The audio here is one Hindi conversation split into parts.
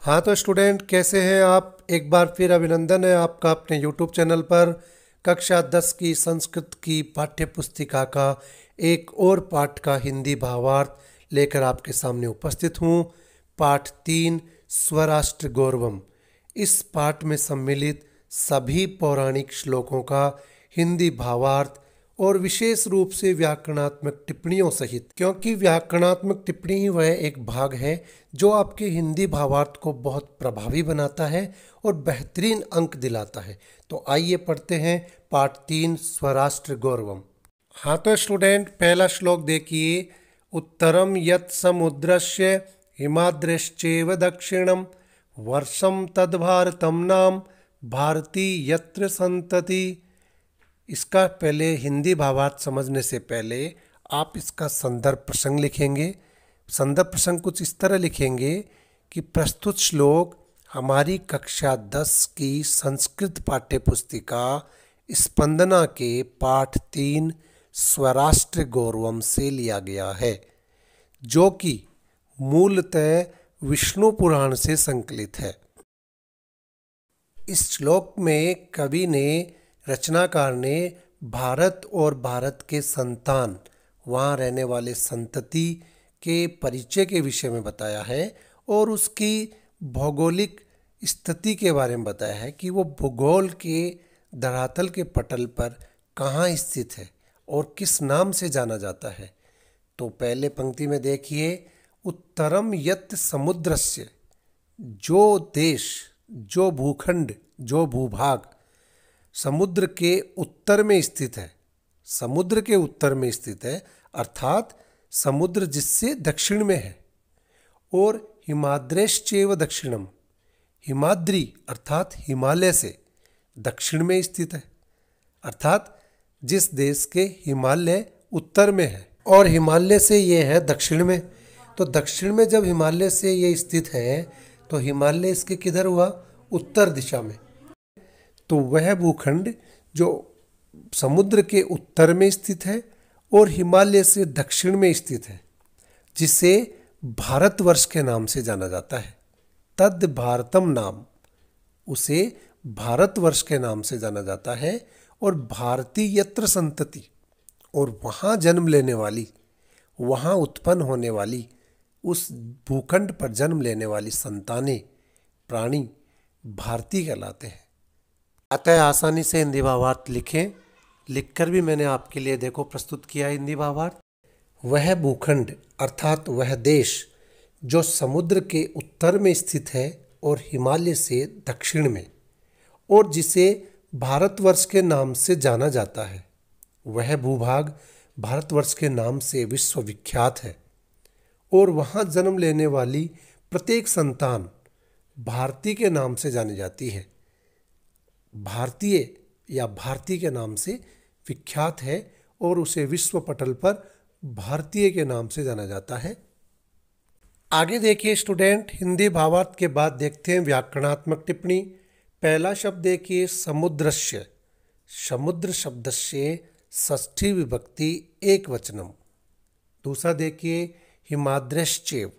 हाँ तो स्टूडेंट कैसे हैं आप। एक बार फिर अभिनंदन है आपका अपने यूट्यूब चैनल पर। कक्षा 10 की संस्कृत की पाठ्य पुस्तिका का एक और पाठ का हिंदी भावार्थ लेकर आपके सामने उपस्थित हूँ। पाठ 3 स्वराष्ट्र गौरवम। इस पाठ में सम्मिलित सभी पौराणिक श्लोकों का हिंदी भावार्थ और विशेष रूप से व्याकरणात्मक टिप्पणियों सहित, क्योंकि व्याकरणात्मक टिप्पणी ही वह एक भाग है जो आपके हिंदी भावार्थ को बहुत प्रभावी बनाता है और बेहतरीन अंक दिलाता है। तो आइए पढ़ते हैं पाठ 3 स्वराष्ट्र गौरवम। हाँ तो स्टूडेंट पहला श्लोक देखिए। उत्तरम यत् समुद्रस्य हिमाद्रश्चैव दक्षिणम वर्षम तद् भारतम नाम भारती यत्र संतति। इसका पहले हिंदी भावार्थ समझने से पहले आप इसका संदर्भ प्रसंग लिखेंगे। संदर्भ प्रसंग कुछ इस तरह लिखेंगे कि प्रस्तुत श्लोक हमारी कक्षा 10 की संस्कृत पाठ्य पुस्तिका स्पंदना के पाठ 3 स्वराष्ट्र गौरवम से लिया गया है, जो कि मूलतः विष्णु पुराण से संकलित है। इस श्लोक में कवि ने, रचनाकार ने भारत और भारत के संतान, वहाँ रहने वाले संतति के परिचय के विषय में बताया है और उसकी भौगोलिक स्थिति के बारे में बताया है कि वो भूगोल के धरातल के पटल पर कहाँ स्थित है और किस नाम से जाना जाता है। तो पहले पंक्ति में देखिए, उत्तरम यत् समुद्रस्य, जो देश, जो भूखंड, जो भूभाग समुद्र के उत्तर में स्थित है, समुद्र के उत्तर में स्थित है, अर्थात समुद्र जिससे दक्षिण में है। और हिमाद्रेश्चैव दक्षिणम, हिमाद्री अर्थात हिमालय से दक्षिण में स्थित है, अर्थात जिस देश के हिमालय उत्तर में है और हिमालय से ये है दक्षिण में। तो दक्षिण में जब हिमालय से ये स्थित है तो हिमालय इसके किधर हुआ? उत्तर दिशा में। तो वह भूखंड जो समुद्र के उत्तर में स्थित है और हिमालय से दक्षिण में स्थित है, जिसे भारतवर्ष के नाम से जाना जाता है। तद भारतम नाम, उसे भारतवर्ष के नाम से जाना जाता है। और भारतीय यत्र संतति, और वहाँ जन्म लेने वाली, वहाँ उत्पन्न होने वाली, उस भूखंड पर जन्म लेने वाली संतानें, प्राणी भारतीय कहलाते हैं। अतः आसानी से हिंदी भावार्थ लिखें। लिखकर भी मैंने आपके लिए देखो प्रस्तुत किया हिंदी भावार्थ। वह भूखंड अर्थात वह देश जो समुद्र के उत्तर में स्थित है और हिमालय से दक्षिण में, और जिसे भारतवर्ष के नाम से जाना जाता है, वह भूभाग भारतवर्ष के नाम से विश्वविख्यात है। और वहाँ जन्म लेने वाली प्रत्येक संतान भारती के नाम से जानी जाती है, भारतीय या भारती के नाम से विख्यात है और उसे विश्व पटल पर भारतीय के नाम से जाना जाता है। आगे देखिए स्टूडेंट, हिंदी भावार्थ के बाद देखते हैं व्याकरणात्मक टिप्पणी। पहला शब्द देखिए, समुद्रस्य। समुद्र शब्द से षष्ठी विभक्ति एक वचनम। दूसरा देखिए, हिमाद्रश्चैव।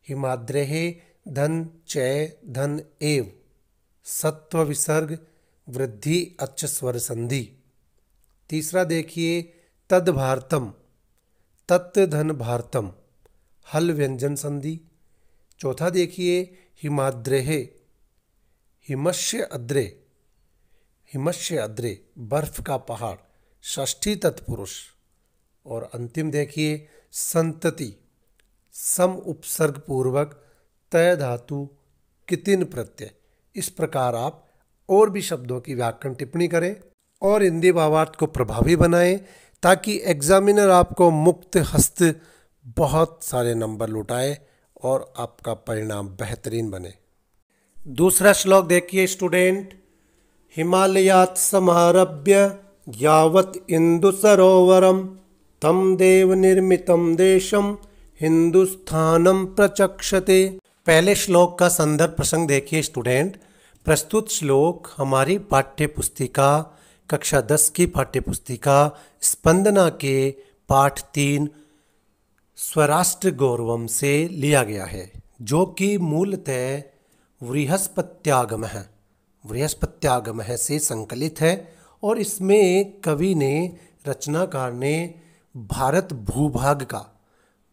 हिमाद्रेः धन चय धन एव, सत्व विसर्ग वृद्धि अच्छ स्वर संधि। तीसरा देखिए, तद भारतम। तत् धन भारतम, हल व्यंजन संधि। चौथा देखिए, हिमाद्रेः। हिमस्य अद्रे। हिमस्य अद्रे बर्फ का पहाड़, षष्ठी तत्पुरुष। और अंतिम देखिए, संतति। सम उपसर्ग पूर्वक तय धातु कितिन प्रत्यय। इस प्रकार आप और भी शब्दों की व्याकरण टिप्पणी करें और हिंदी भावार्थ को प्रभावी बनाएं, ताकि एग्जामिनर आपको मुक्त हस्त बहुत सारे नंबर लुटाए और आपका परिणाम बेहतरीन बने। दूसरा श्लोक देखिए स्टूडेंट, हिमालयात् समारभ्य यावत् इंदु सरोवरम तम देव निर्मितम देशम हिंदुस्थानम प्रचक्षते। पहले श्लोक का संदर्भ प्रसंग देखिए स्टूडेंट। प्रस्तुत श्लोक हमारी पाठ्य पुस्तिका कक्षा 10 की पाठ्य पुस्तिका स्पंदना के पाठ 3 स्वराष्ट्र गौरवम से लिया गया है, जो कि मूलतः बृहस्पत्यागमः, बृहस्पत्यागमः से संकलित है और इसमें कवि ने, रचनाकार ने भारत भूभाग का,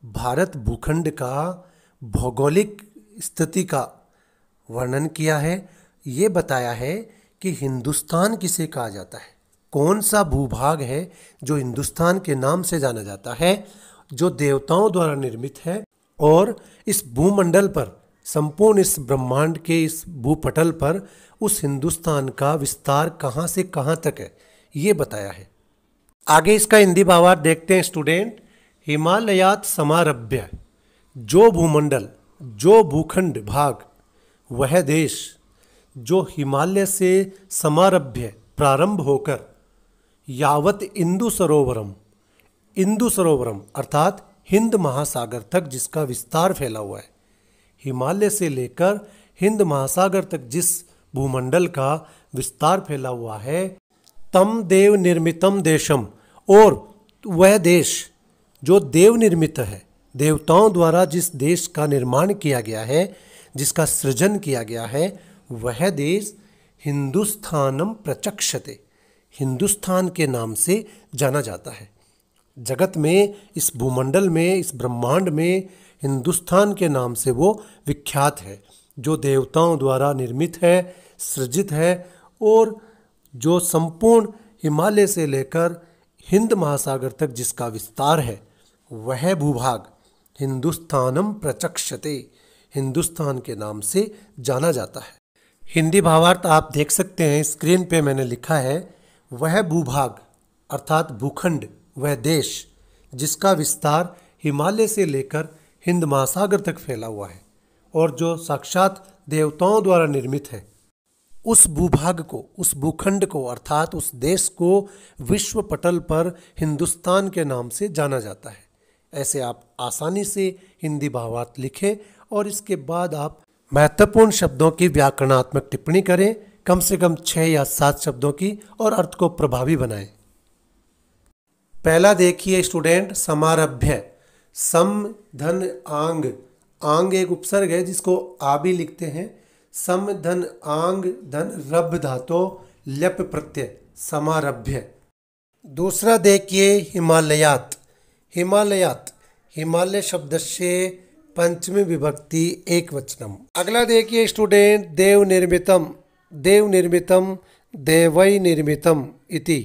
भारत भूखंड का भौगोलिक स्थिति का वर्णन किया है। ये बताया है कि हिंदुस्तान किसे कहा जाता है, कौन सा भूभाग है जो हिंदुस्तान के नाम से जाना जाता है, जो देवताओं द्वारा निर्मित है और इस भूमंडल पर, संपूर्ण इस ब्रह्मांड के इस भूपटल पर उस हिंदुस्तान का विस्तार कहाँ से कहाँ तक है, ये बताया है। आगे इसका हिंदी भावार्थ देखते हैं स्टूडेंट। हिमालयात समारभ्य, जो भूमंडल, जो भूखंड भाग, वह देश जो हिमालय से समारभ्य प्रारंभ होकर यावत इंदु सरोवरम, इंदु सरोवरम अर्थात हिंद महासागर तक जिसका विस्तार फैला हुआ है, हिमालय से लेकर हिंद महासागर तक जिस भूमंडल का विस्तार फैला हुआ है, तम देव निर्मितम देशम, और वह देश जो देव निर्मित है, देवताओं द्वारा जिस देश का निर्माण किया गया है, जिसका सृजन किया गया है, वह देश हिंदुस्थानम प्रचक्षते, हिंदुस्तान के नाम से जाना जाता है। जगत में, इस भूमंडल में, इस ब्रह्मांड में हिंदुस्तान के नाम से वो विख्यात है, जो देवताओं द्वारा निर्मित है, सृजित है और जो संपूर्ण हिमालय से लेकर हिंद महासागर तक जिसका विस्तार है, वह भूभाग हिंदुस्तानम प्रचक्षते, हिंदुस्तान के नाम से जाना जाता है। हिंदी भावार्थ आप देख सकते हैं, स्क्रीन पे मैंने लिखा है। वह भूभाग अर्थात भूखंड, वह देश जिसका विस्तार हिमालय से लेकर हिंद महासागर तक फैला हुआ है और जो साक्षात देवताओं द्वारा निर्मित है, उस भूभाग को, उस भूखंड को अर्थात उस देश को विश्व पटल पर हिंदुस्तान के नाम से जाना जाता है। ऐसे आप आसानी से हिंदी भावार्थ लिखें और इसके बाद आप महत्वपूर्ण शब्दों की व्याकरणात्मक टिप्पणी करें, कम से कम 6 या 7 शब्दों की, और अर्थ को प्रभावी बनाएं। पहला देखिए स्टूडेंट, समारभ्य। सम धन आंग, आंग एक उपसर्ग है जिसको आ भी लिखते हैं। सम धन आंग धन रभ धातो ल्यप प्रत्यय, समारभ्य। दूसरा देखिए हिमालयात, हिमालयात, हिमालय शब्द से पंचमी विभक्ति एक वचनम। अगला देखिए स्टूडेंट, देव निर्मितम, देव निर्मितम देवै निर्मितम इति,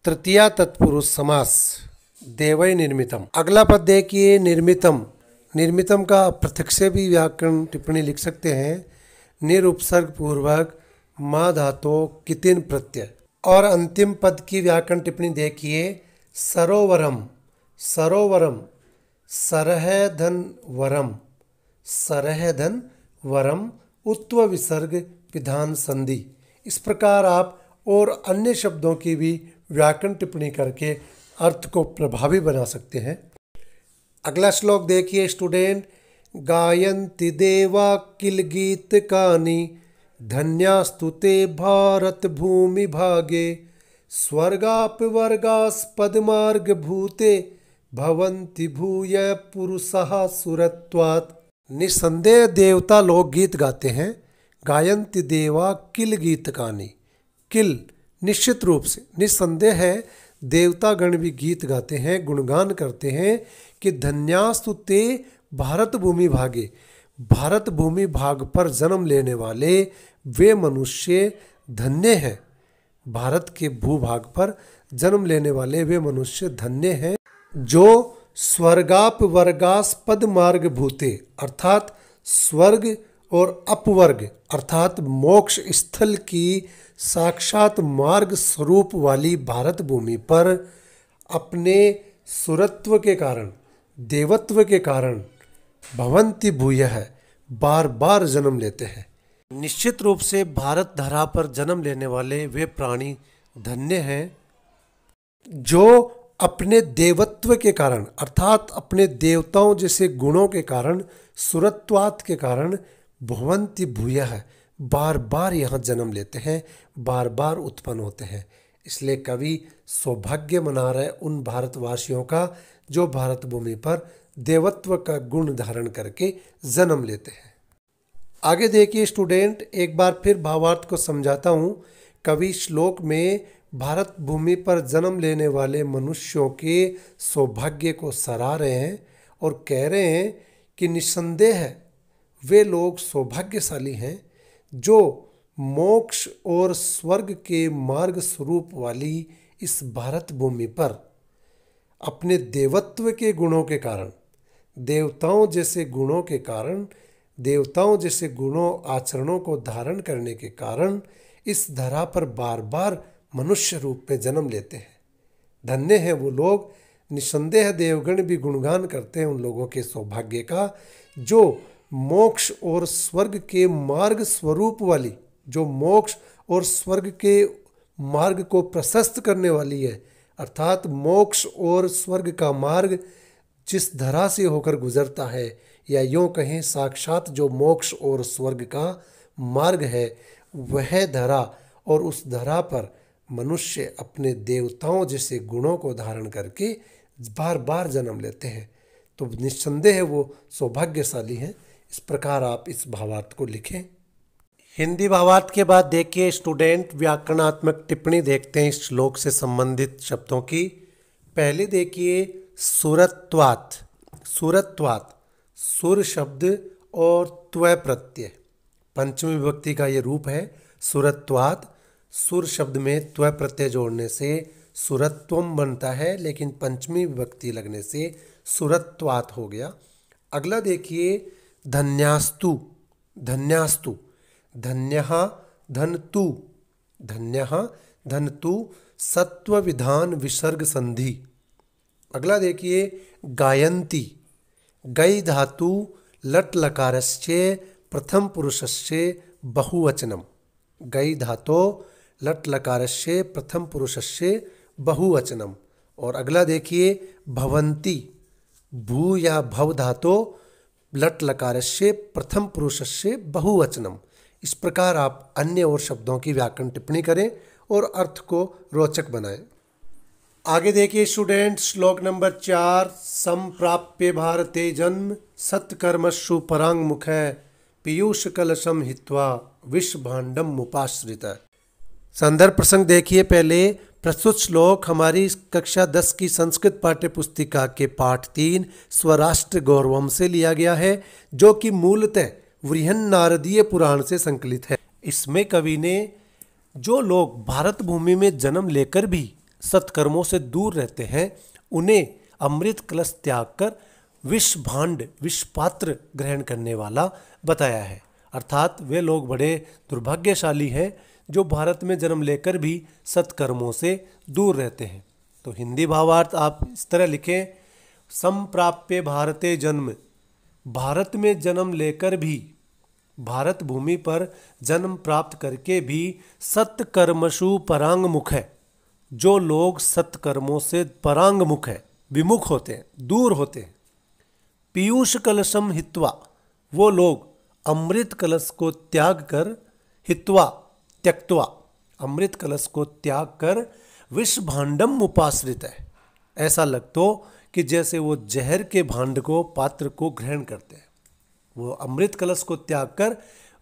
तृतीया तत्पुरुष समास, देवै निर्मितम। अगला पद देखिए निर्मितम, निर्मितम का प्रत्यक्ष से भी व्याकरण टिप्पणी लिख सकते हैं, निरुपसर्ग पूर्वक मा धातो कितिन प्रत्यय। और अंतिम पद की व्याकरण टिप्पणी देखिए, सरोवरम, सरोवरम सरह धन वरम, सरह धन वरम उत्व विसर्ग विधान संधि। इस प्रकार आप और अन्य शब्दों की भी व्याकरण टिप्पणी करके अर्थ को प्रभावी बना सकते हैं। अगला श्लोक देखिए स्टूडेंट, गायन्ति देवा किल गीत कानि, धन्यास्तुते भारत भूमि भागे, स्वर्गाप वर्गास्पद मार्ग भूते, भवन्ति भूय पुरुषः सुरत्वात्। निसंदेह देवता लोग गीत गाते हैं। गायन्ति देवा किल गीत कानि, किल निश्चित रूप से, निसंदेह है देवता गण भी गीत गाते हैं, गुणगान करते हैं कि धन्यास्तु ते भारत भूमि भागे, भारत भूमि भाग पर जन्म लेने वाले वे मनुष्य धन्य हैं, भारत के भूभाग पर जन्म लेने वाले वे मनुष्य धन्य हैं जो स्वर्गाप वर्गास्पद मार्ग भूते अर्थात स्वर्ग और अपवर्ग अर्थात मोक्ष स्थल की साक्षात मार्ग स्वरूप वाली भारत भूमि पर अपने सुरत्व के कारण, देवत्व के कारण भवन्ति भूयः बार बार जन्म लेते हैं। निश्चित रूप से भारत धरा पर जन्म लेने वाले वे प्राणी धन्य हैं जो अपने देवत्व के कारण अर्थात अपने देवताओं जैसे गुणों के कारण, सुरत्वात् के कारण भवन्ति भूयः बार बार यहाँ जन्म लेते हैं, बार बार उत्पन्न होते हैं। इसलिए कवि सौभाग्य मना रहे उन भारतवासियों का जो भारत भूमि पर देवत्व का गुण धारण करके जन्म लेते हैं। आगे देखिए स्टूडेंट, एक बार फिर भावार्थ को समझाता हूँ। कवि श्लोक में भारत भूमि पर जन्म लेने वाले मनुष्यों के सौभाग्य को सराह रहे हैं और कह रहे हैं कि निस्संदेह वे लोग सौभाग्यशाली हैं जो मोक्ष और स्वर्ग के मार्ग स्वरूप वाली इस भारत भूमि पर अपने देवत्व के गुणों के कारण, देवताओं जैसे गुणों के कारण, देवताओं जैसे गुणों आचरणों को धारण करने के कारण इस धरा पर बार बार मनुष्य रूप में जन्म लेते हैं। धन्य हैं वो लोग। निस्संदेह देवगण भी गुणगान करते हैं उन लोगों के सौभाग्य का जो मोक्ष और स्वर्ग के मार्ग स्वरूप वाली, जो मोक्ष और स्वर्ग के मार्ग को प्रशस्त करने वाली है। अर्थात मोक्ष और स्वर्ग का मार्ग जिस धरा से होकर गुजरता है, या यूँ कहें साक्षात जो मोक्ष और स्वर्ग का मार्ग है, वह धरा, और उस धरा पर मनुष्य अपने देवताओं जैसे गुणों को धारण करके बार बार जन्म लेते हैं। तो निस्संदेह वो सौभाग्यशाली हैं। इस प्रकार आप इस भावार्थ को लिखें। हिंदी भावार्थ के बाद देखिए स्टूडेंट, व्याकरणात्मक टिप्पणी देखते हैं इस श्लोक से संबंधित शब्दों की। पहले देखिए सुरत्वात्। सुरत्वात् सुर शब्द और त्व प्रत्यय, पंचमी विभक्ति का ये रूप है सुरत्वात्। सुर शब्द में त्व प्रत्यय जोड़ने से सुरत्वम बनता है, लेकिन पंचमी विभक्ति लगने से सुरत्वात् हो गया। अगला देखिए धन्यास्तु। धन्यास्तु, धन्यः धनतु, धन्यः धनतु सत्व विधान विसर्ग संधि। अगला देखिए गायन्ति। गै धातु लट लकारस्य प्रथम पुरुषस्य बहुवचनम। गै धातो लट लकारस्य प्रथम पुरुषस्य बहुवचनम। और अगला देखिए भवन्ति। भू या भव धातो लट लकारस्य प्रथम पुरुषस्य बहुवचनम। इस प्रकार आप अन्य और शब्दों की व्याकरण टिप्पणी करें और अर्थ को रोचक बनाएं। आगे देखिए स्टूडेंट, श्लोक नंबर 4। संप्राप्य भारते जन्म सत्कर्मसु परांग मुखै पीयूष कलशम हित्वा विश्व भांडम मुपाश्रित। संदर्भ प्रसंग देखिए। पहले प्रस्तुत श्लोक हमारी कक्षा 10 की संस्कृत पाठ्य पुस्तिका के पाठ 3 स्वराष्ट्र गौरवम से लिया गया है, जो कि मूलतः बृहन्नारदीय पुराण से संकलित है। इसमें कवि ने जो लोग भारत भूमि में जन्म लेकर भी सत्कर्मों से दूर रहते हैं, उन्हें अमृत कलश त्याग कर विष भांड, विष पात्र ग्रहण करने वाला बताया है। अर्थात वे लोग बड़े दुर्भाग्यशाली हैं जो भारत में जन्म लेकर भी सत्कर्मों से दूर रहते हैं। तो हिंदी भावार्थ आप इस तरह लिखें। संप्राप्य भारते जन्म, भारत में जन्म लेकर भी, भारत भूमि पर जन्म प्राप्त करके भी सत्कर्मसु परांग मुख है। जो लोग सत्कर्मों से परांग मुख है, विमुख होते हैं, दूर होते हैं। पीयूष कलशम हित्वा, वो लोग अमृत कलश को त्याग कर, हित्वा त्यक्त्वा, अमृत कलश को त्याग कर विष भांडम उपाश्रित है। ऐसा लगतो कि जैसे वो जहर के भांड को, पात्र को ग्रहण करते हैं। वो अमृत कलश को त्याग कर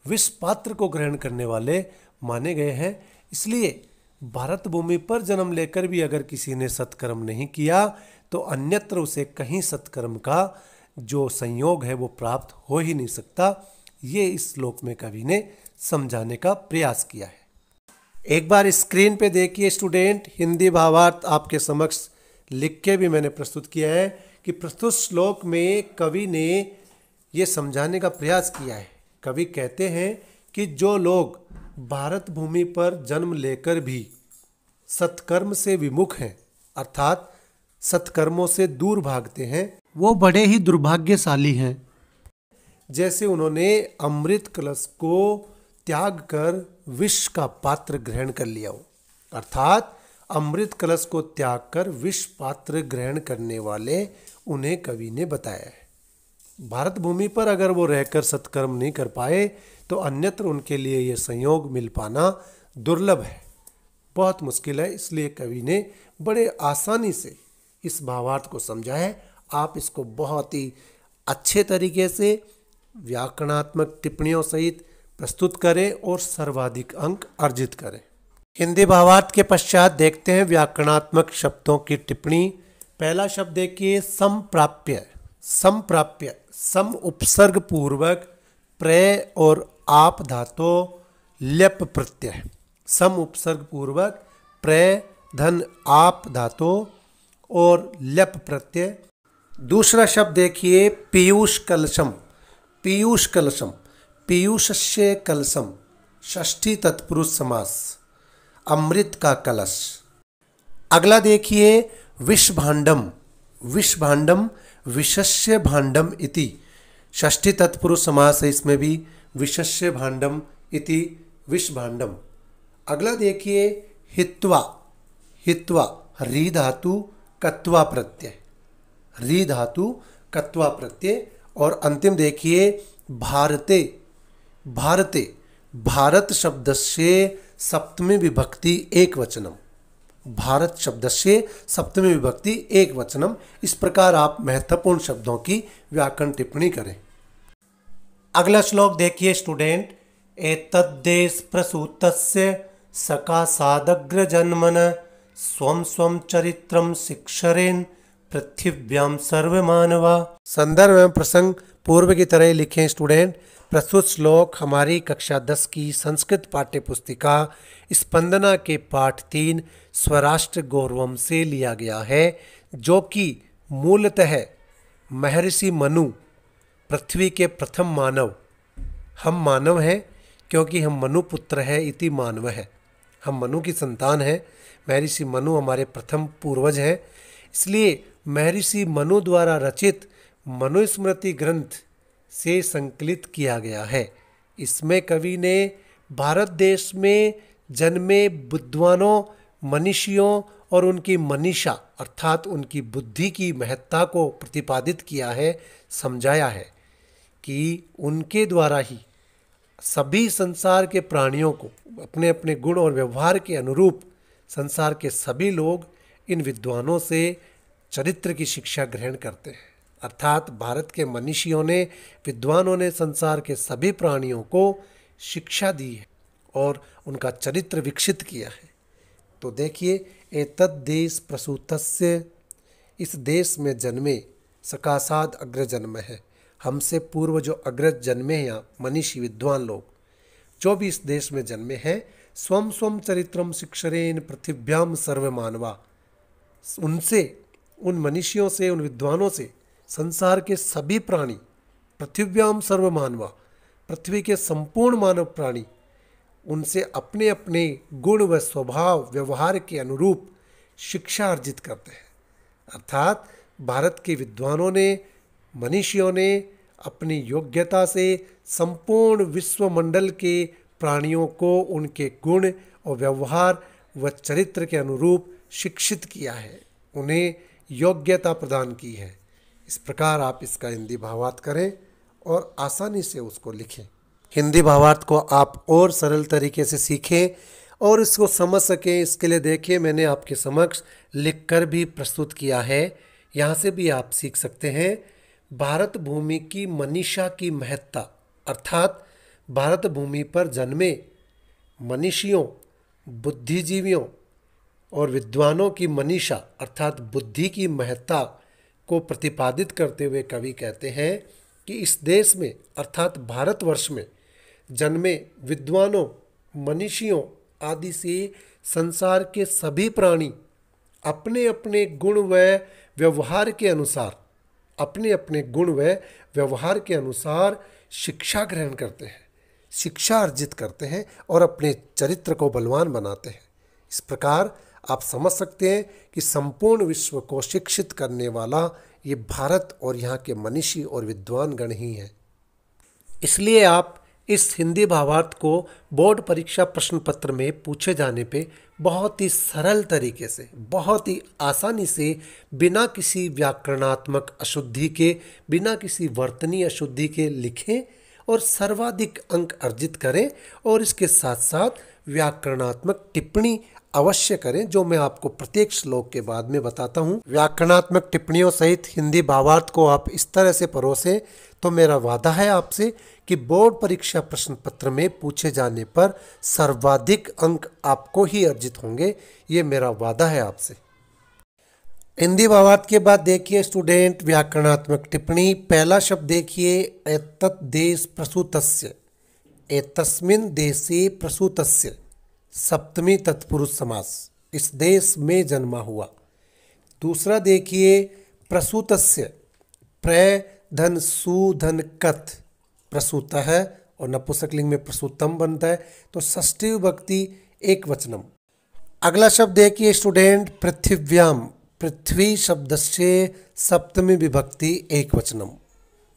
विष पात्र को ग्रहण करने वाले माने गए हैं। इसलिए भारत भूमि पर जन्म लेकर भी अगर किसी ने सत्कर्म नहीं किया तो अन्यत्र उसे कहीं सत्कर्म का जो संयोग है वो प्राप्त हो ही नहीं सकता। ये इस श्लोक में कवि ने समझाने का प्रयास किया है। एक बार स्क्रीन पे देखिए स्टूडेंट, हिंदी भावार्थ आपके समक्ष लिख के भी मैंने प्रस्तुत किया है कि प्रस्तुत श्लोक में कवि ने ये समझाने का प्रयास किया है। कवि कहते हैं कि जो लोग भारत भूमि पर जन्म लेकर भी सत्कर्म से विमुख हैं, अर्थात सत्कर्मों से दूर भागते हैं, वो बड़े ही दुर्भाग्यशाली हैं। जैसे उन्होंने अमृत कलश को त्याग कर विष का पात्र ग्रहण कर लिया हो। अर्थात अमृत कलश को त्याग कर विष पात्र ग्रहण करने वाले उन्हें कवि ने बताया है। भारत भूमि पर अगर वो रहकर सत्कर्म नहीं कर पाए तो अन्यत्र उनके लिए ये संयोग मिल पाना दुर्लभ है, बहुत मुश्किल है। इसलिए कवि ने बड़े आसानी से इस भावार्थ को समझा है। आप इसको बहुत ही अच्छे तरीके से व्याकरणात्मक टिप्पणियों सहित प्रस्तुत करें और सर्वाधिक अंक अर्जित करें। हिंदी भावार्थ के पश्चात देखते हैं व्याकरणात्मक शब्दों की टिप्पणी। पहला शब्द देखिए समप्राप्य। समप्राप्य सम उपसर्ग पूर्वक प्रय और आप धातु ल्यप प्रत्यय। सम उपसर्ग पूर्वक प्रय धन आप धातु और ल्यप प्रत्यय। दूसरा शब्द देखिए पीयूष कलशम। पीयूष कलशम पीयूषस्य कलशम षष्ठी तत्पुरुष समास अमृत का कलश। अगला देखिए विषभाण्डम। विषभाण्डम विषस्य भाण्डम इति षष्ठी तत्पुरुष समास है, इसमें भी विषस्य भाण्डम इति विषभाण्डम। अगला देखिए हित्वा। हित्वा री धातु कत्वा प्रत्यय। री धातु कत्वा प्रत्यय। और अंतिम देखिए भारते। भारते भारत शब्दस्य सप्तमी विभक्ति एक वचनम। भारत शब्दस्य सप्तमी विभक्ति एक वचनम। इस प्रकार आप महत्वपूर्ण शब्दों की व्याकरण टिप्पणी करें। अगला श्लोक देखिए स्टूडेंट। एतद्देश प्रसूतस्य सकाशादग्र जन्मन स्वम स्वम चरित्रम शिक्षरेन पृथिव्याम सर्वमानवा। संदर्भ एवं प्रसंग पूर्व की तरह लिखें स्टूडेंट। प्रस्तुत श्लोक हमारी कक्षा 10 की संस्कृत पाठ्य पुस्तिका स्पंदना के पाठ 3 स्वराष्ट्र गौरवम से लिया गया है, जो कि मूलतः महर्षि मनु पृथ्वी के प्रथम मानव। हम मानव हैं क्योंकि हम मनु पुत्र है इति मानव है। हम मनु की संतान हैं। महर्षि मनु हमारे प्रथम पूर्वज हैं। इसलिए महर्षि मनु द्वारा रचित मनुस्मृति ग्रंथ से संकलित किया गया है। इसमें कवि ने भारत देश में जन्मे विद्वानों मनीषियों और उनकी मनीषा अर्थात उनकी बुद्धि की महत्ता को प्रतिपादित किया है, समझाया है कि उनके द्वारा ही सभी संसार के प्राणियों को अपने अपने गुण और व्यवहार के अनुरूप संसार के सभी लोग इन विद्वानों से चरित्र की शिक्षा ग्रहण करते हैं। अर्थात भारत के मनीषियों ने विद्वानों ने संसार के सभी प्राणियों को शिक्षा दी है और उनका चरित्र विकसित किया है। तो देखिए एतद् देश प्रसूतस्य, इस देश में जन्मे सकाशाद अग्र जन्म है। हमसे पूर्व जो अग्रज जन्मे हैं यहाँ मनीषी विद्वान लोग जो भी इस देश में जन्मे हैं, स्वम स्वम चरित्रम शिक्षरेन पृथिव्याम सर्वमानवा, उनसे उन मनीषियों से उन विद्वानों से संसार के सभी प्राणी पृथिव्याम सर्वमानवा पृथ्वी के संपूर्ण मानव प्राणी उनसे अपने अपने गुण व स्वभाव व्यवहार के अनुरूप शिक्षा अर्जित करते हैं। अर्थात भारत के विद्वानों ने मनीषियों ने अपनी योग्यता से संपूर्ण विश्वमंडल के प्राणियों को उनके गुण और व्यवहार व चरित्र के अनुरूप शिक्षित किया है, उन्हें योग्यता प्रदान की है। इस प्रकार आप इसका हिंदी भावार्थ करें और आसानी से उसको लिखें। हिंदी भावार्थ को आप और सरल तरीके से सीखें और इसको समझ सकें, इसके लिए देखिए मैंने आपके समक्ष लिखकर भी प्रस्तुत किया है। यहाँ से भी आप सीख सकते हैं। भारत भूमि की मनीषा की महत्ता अर्थात भारत भूमि पर जन्मे मनीषियों बुद्धिजीवियों और विद्वानों की मनीषा अर्थात बुद्धि की महत्ता को प्रतिपादित करते हुए कवि कहते हैं कि इस देश में अर्थात भारतवर्ष में जन्मे विद्वानों मनीषियों आदि से संसार के सभी प्राणी अपने अपने गुण व व्यवहार के अनुसार शिक्षा ग्रहण करते हैं, शिक्षा अर्जित करते हैं और अपने चरित्र को बलवान बनाते हैं। इस प्रकार आप समझ सकते हैं कि संपूर्ण विश्व को शिक्षित करने वाला ये भारत और यहाँ के मनीषी और विद्वान गण ही हैं। इसलिए आप इस हिंदी भावार्थ को बोर्ड परीक्षा प्रश्न पत्र में पूछे जाने पे बहुत ही सरल तरीके से बहुत ही आसानी से बिना किसी व्याकरणात्मक अशुद्धि के बिना किसी वर्तनीय अशुद्धि के लिखें और सर्वाधिक अंक अर्जित करें और इसके साथ साथ व्याकरणात्मक टिप्पणी अवश्य करें, जो मैं आपको प्रत्येक श्लोक के बाद में बताता हूँ। व्याकरणात्मक टिप्पणियों सहित हिंदी भावार्थ को आप इस तरह से परोसें तो मेरा वादा है आपसे कि बोर्ड परीक्षा प्रश्न पत्र में पूछे जाने पर सर्वाधिक अंक आपको ही अर्जित होंगे। ये मेरा वादा है आपसे। हिंदी भावार्थ के बाद देखिए स्टूडेंट व्याकरणात्मक टिप्पणी। पहला शब्द देखिए, एतत् देश प्रसूतस्य, एतस्मिन् देशे प्रसूतस्य, सप्तमी तत्पुरुष समास, इस देश में जन्मा हुआ। दूसरा देखिए प्रसूतस्य, प्र धन सु धन कथ, प्रसूत है और नपुंसकलिंग में प्रसूतम बनता है, तो षष्ठी विभक्ति एक वचनम। अगला शब्द देखिए स्टूडेंट पृथिव्याम, पृथ्वी शब्द से सप्तमी विभक्ति एक वचनम,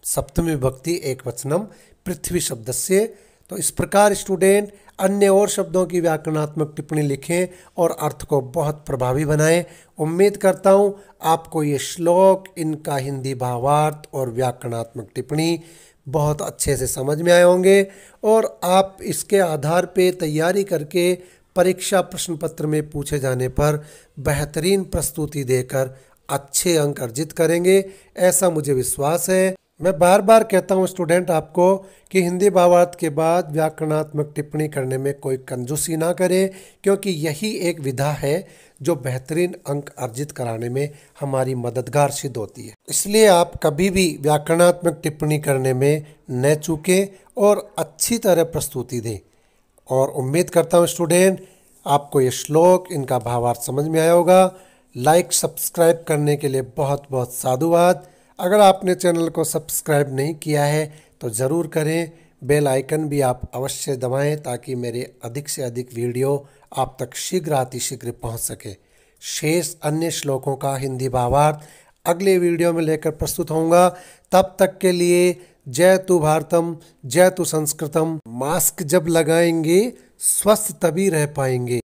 सप्तमी विभक्ति एक वचनम पृथ्वी शब्द से। तो इस प्रकार स्टूडेंट अन्य और शब्दों की व्याकरणात्मक टिप्पणी लिखें और अर्थ को बहुत प्रभावी बनाएं। उम्मीद करता हूँ आपको ये श्लोक, इनका हिंदी भावार्थ और व्याकरणात्मक टिप्पणी बहुत अच्छे से समझ में आए होंगे और आप इसके आधार पे तैयारी करके परीक्षा प्रश्न पत्र में पूछे जाने पर बेहतरीन प्रस्तुति देकर अच्छे अंक अर्जित करेंगे, ऐसा मुझे विश्वास है। मैं बार बार कहता हूँ स्टूडेंट आपको कि हिंदी भावार्थ के बाद व्याकरणात्मक टिप्पणी करने में कोई कंजूसी ना करें, क्योंकि यही एक विधा है जो बेहतरीन अंक अर्जित कराने में हमारी मददगार सिद्ध होती है। इसलिए आप कभी भी व्याकरणात्मक टिप्पणी करने में न चूकें और अच्छी तरह प्रस्तुति दें। और उम्मीद करता हूँ स्टूडेंट आपको ये श्लोक, इनका भावार्थ समझ में आया होगा। लाइक सब्सक्राइब करने के लिए बहुत बहुत साधुवाद। अगर आपने चैनल को सब्सक्राइब नहीं किया है तो ज़रूर करें। बेल आइकन भी आप अवश्य दबाएं ताकि मेरे अधिक से अधिक वीडियो आप तक शीघ्र अतिशीघ्र पहुंच सके। शेष अन्य श्लोकों का हिंदी भावार्थ अगले वीडियो में लेकर प्रस्तुत होऊंगा। तब तक के लिए जय तु भारतम, जय तु संस्कृतम। मास्क जब लगाएंगे स्वस्थ तभी रह पाएंगे।